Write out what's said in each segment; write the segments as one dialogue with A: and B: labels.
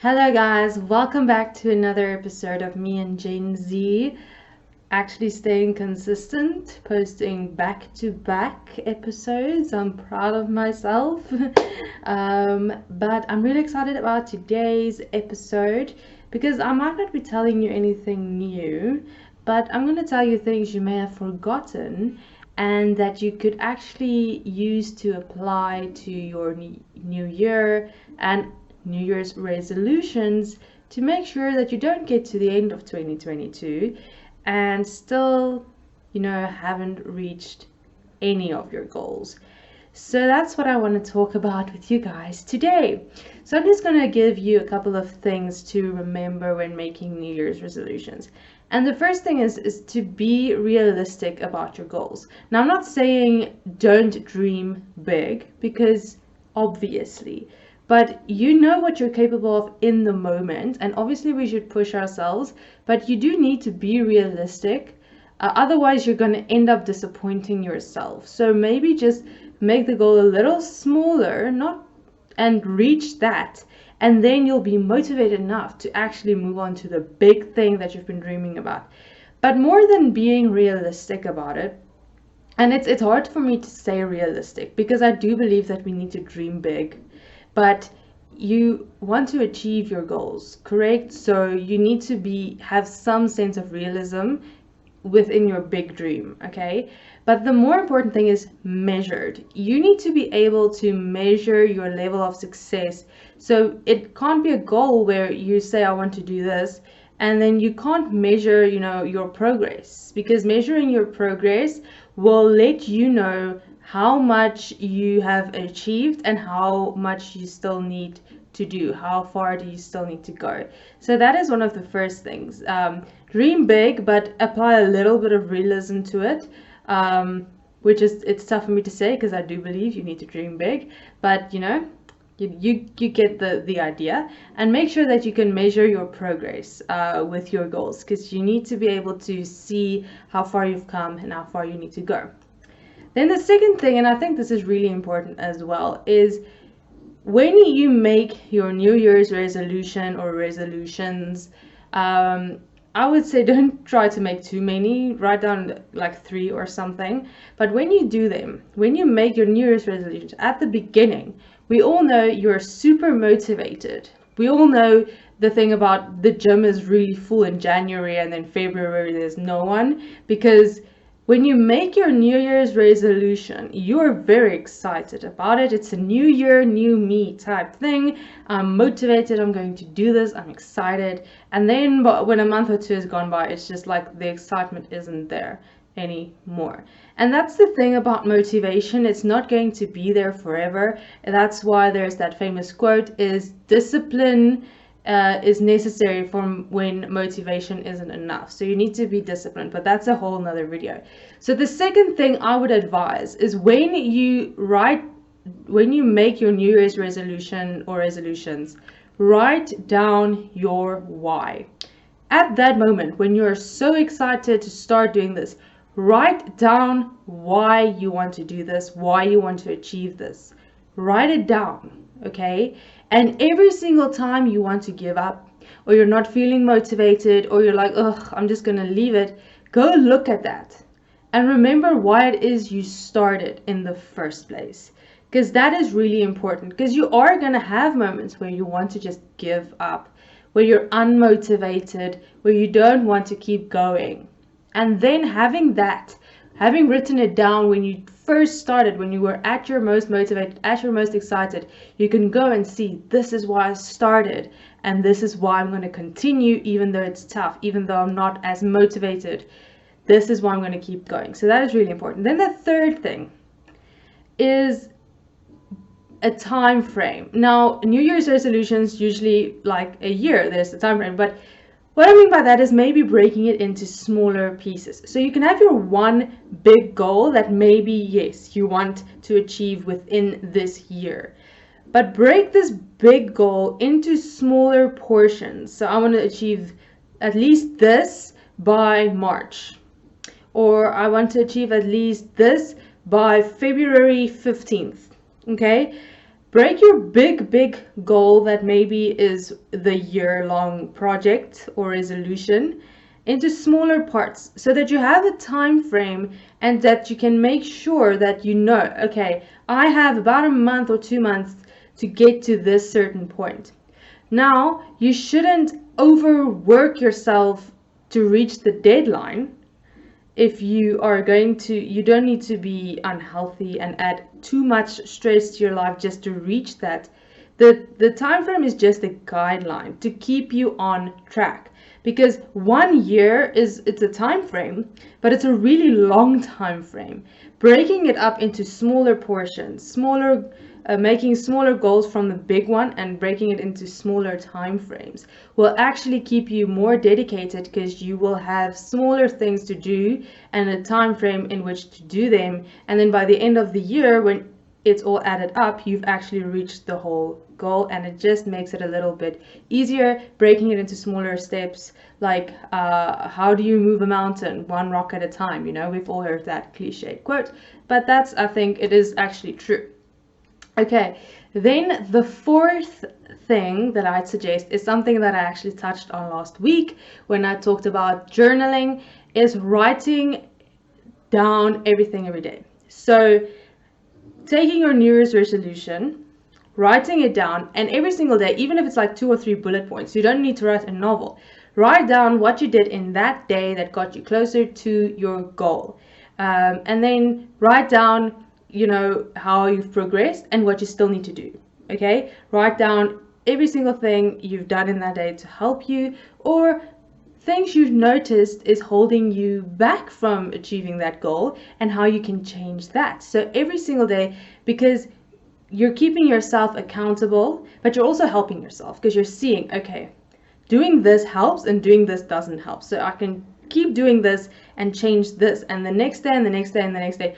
A: Hello, guys, welcome back to another episode of me and Gen Z. Actually, staying consistent, posting back to back episodes. I'm proud of myself. But I'm really excited about today's episode because I might not be telling you anything new, but I'm going to tell you things you may have forgotten and that you could actually use to apply to your new year and New Year's resolutions to make sure that you don't get to the end of 2022 and still, haven't reached any of your goals. So that's what I want to talk about with you guys today. So I'm just going to give you a couple of things to remember when making New Year's resolutions. And the first thing is to be realistic about your goals. Now, I'm not saying don't dream big because obviously, but you know what you're capable of in the moment, and obviously we should push ourselves, but you do need to be realistic. Otherwise, you're going to end up disappointing yourself. So maybe just make the goal a little smaller, not and reach that, and then you'll be motivated enough to actually move on to the big thing that you've been dreaming about. But more than being realistic about it, and it's hard for me to say realistic because I do believe that we need to dream big, but you want to achieve your goals, correct? So you need to have some sense of realism within your big dream, okay? But the more important thing is measured. You need to be able to measure your level of success. So it can't be a goal where you say, I want to do this, and then you can't measure, your progress, because measuring your progress will let you know how much you have achieved and how much you still need to do, how far do you still need to go. So that is one of the first things. Dream big, but apply a little bit of realism to it, which is, it's tough for me to say because I do believe you need to dream big, but you get the idea. And make sure that you can measure your progress with your goals, because you need to be able to see how far you've come and how far you need to go. Then the second thing, and I think this is really important as well, is when you make your New Year's resolution or resolutions, I would say don't try to make too many. Write down like 3 or something. But when you do them, when you make your New Year's resolutions at the beginning, we all know you're super motivated. We all know the thing about the gym is really full in January and then February there's no one, because when you make your New Year's resolution, you're very excited about it. It's a new year, new me type thing. I'm motivated. I'm going to do this. I'm excited. And then when a month or two has gone by, it's just like the excitement isn't there anymore. And that's the thing about motivation. It's not going to be there forever. And that's why there's that famous quote, is discipline is necessary for when motivation isn't enough. So you need to be disciplined, but that's a whole nother video. So the second thing I would advise is when you make your New Year's resolution or resolutions, write down your why. At that moment, when you're so excited to start doing this, write down why you want to do this, why you want to achieve this. Write it down, okay? And every single time you want to give up, or you're not feeling motivated, or you're like, ugh, I'm just going to leave it, go look at that. And remember why it is you started in the first place. Because that is really important. Because you are going to have moments where you want to just give up, where you're unmotivated, where you don't want to keep going. And then having written it down when you first started, when you were at your most motivated, at your most excited, you can go and see, this is why I started, and this is why I'm going to continue even though it's tough, even though I'm not as motivated. This is why I'm going to keep going. So that is really important. Then the third thing is a time frame. Now, New Year's resolutions usually like a year, there's a time frame, but what I mean by that is maybe breaking it into smaller pieces. So you can have your one big goal that maybe, yes, you want to achieve within this year. But break this big goal into smaller portions. So I want to achieve at least this by March. Or I want to achieve at least this by February 15th. Okay? break your big goal that maybe is the year-long project or resolution into smaller parts so that you have a time frame and that you can make sure that you know, okay, I have about a month or 2 months to get to this certain point. Now, you shouldn't overwork yourself to reach the deadline. If you are going to, you don't need to be unhealthy and add too much stress to your life just to reach that. The time frame is just a guideline to keep you on track, because 1 year it's a time frame, but it's a really long time frame. Breaking it up into smaller portions, making smaller goals from the big one and breaking it into smaller time frames will actually keep you more dedicated, because you will have smaller things to do and a time frame in which to do them. And then by the end of the year, when it's all added up, you've actually reached the whole goal, and it just makes it a little bit easier breaking it into smaller steps. Like how do you move a mountain? One rock at a time. We've all heard that cliche quote, but I think it is actually true. Okay, then the fourth thing that I'd suggest is something that I actually touched on last week when I talked about journaling, is writing down everything every day. So taking your New Year's resolution, writing it down, and every single day, even if it's like 2 or 3 bullet points, you don't need to write a novel. Write down what you did in that day that got you closer to your goal. And then write down how you've progressed and what you still need to do. Okay, write down every single thing you've done in that day to help you, or things you've noticed is holding you back from achieving that goal, and how you can change that. So every single day, because you're keeping yourself accountable, but you're also helping yourself, because you're seeing, okay, doing this helps and doing this doesn't help, so I can keep doing this and change this, and the next day and the next day and the next day.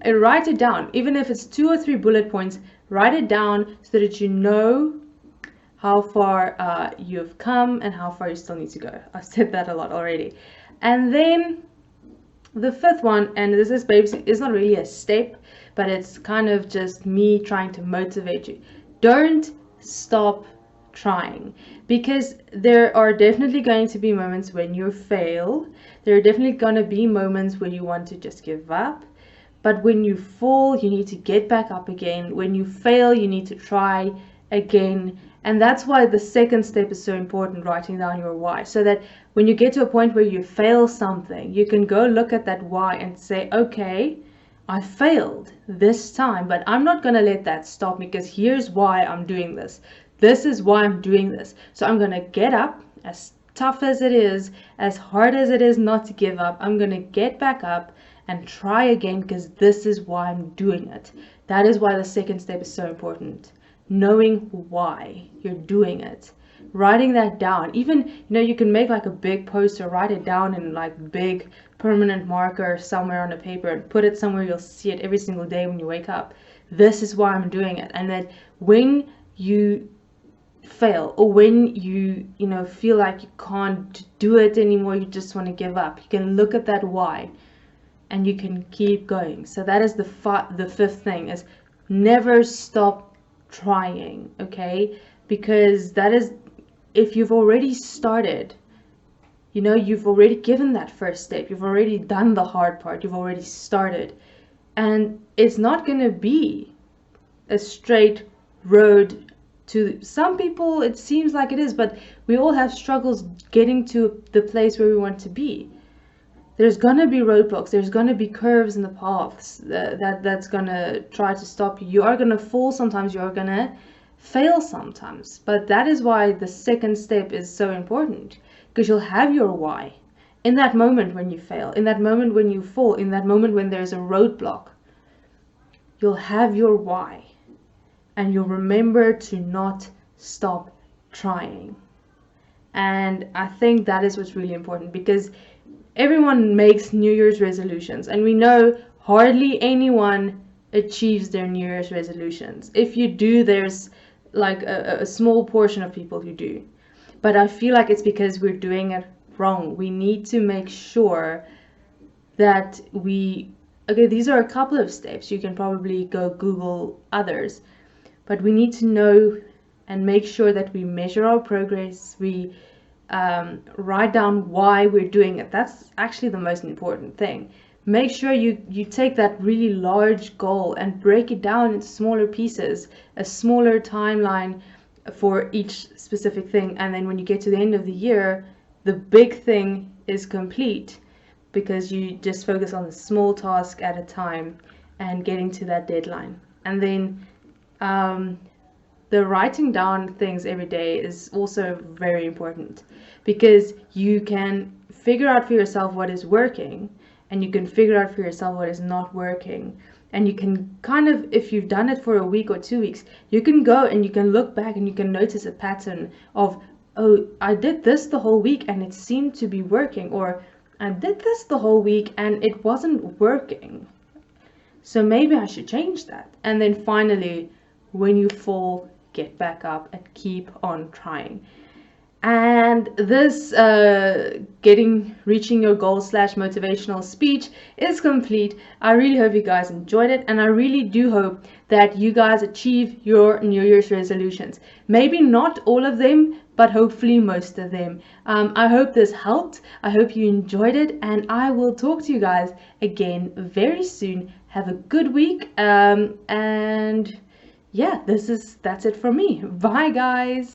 A: And write it down, even if it's 2 or 3 bullet points. Write it down so that you know how far you've come and how far you still need to go. I've said that a lot already. And then the fifth one, and this is basically, it's not really a step, but it's kind of just me trying to motivate you. Don't stop trying, because there are definitely going to be moments when you fail. There are definitely going to be moments where you want to just give up. But when you fall, you need to get back up again. When you fail, you need to try again. And that's why the second step is so important, writing down your why. So that when you get to a point where you fail something, you can go look at that why and say, okay, I failed this time, but I'm not going to let that stop me, because here's why I'm doing this. This is why I'm doing this. So I'm going to get up, as tough as it is, as hard as it is not to give up. I'm going to get back up and try again, because this is why I'm doing it. That is why the second step is so important. Knowing why you're doing it. Writing that down. Even, you can make like a big poster, write it down in like big permanent marker somewhere on a paper, and put it somewhere you'll see it every single day when you wake up. This is why I'm doing it. And that when you fail, or when you feel like you can't do it anymore, you just want to give up, you can look at that why and you can keep going. So that is the fifth thing, is never stop trying. Okay, because that is, if you've already started, you've already given that first step, you've already done the hard part, you've already started, and it's not going to be a straight road. To some people it seems like it is, but we all have struggles getting to the place where we want to be. There's gonna be roadblocks, there's gonna be curves in the paths that's gonna try to stop you. You are gonna fall sometimes, you are gonna fail sometimes, but that is why the second step is so important, because you'll have your why in that moment when you fail, in that moment when you fall, in that moment when there's a roadblock. You'll have your why, and you'll remember to not stop trying. And I think that is what's really important, because everyone makes New Year's resolutions, and we know hardly anyone achieves their New Year's resolutions. If you do, there's like a small portion of people who do. But I feel like it's because we're doing it wrong. We need to make sure that okay, these are a couple of steps. You can probably go Google others. but we need to know and make sure that we measure our progress. We write down why we're doing it. That's actually the most important thing. Make sure you take that really large goal and break it down into smaller pieces, a smaller timeline for each specific thing. And then when you get to the end of the year, the big thing is complete, because you just focus on the small task at a time and getting to that deadline. And then the writing down things every day is also very important, because you can figure out for yourself what is working, and you can figure out for yourself what is not working. And you can kind of, if you've done it for a week or 2 weeks, you can go and you can look back and you can notice a pattern of, oh, I did this the whole week and it seemed to be working, or I did this the whole week and it wasn't working. So maybe I should change that. And then finally, when you fall, get back up and keep on trying. And this reaching your goal / motivational speech is complete. I really hope you guys enjoyed it, and I really do hope that you guys achieve your New Year's resolutions. Maybe not all of them, but hopefully most of them. I hope this helped. I hope you enjoyed it, and I will talk to you guys again very soon. Have a good week, and yeah, that's it from me. Bye guys.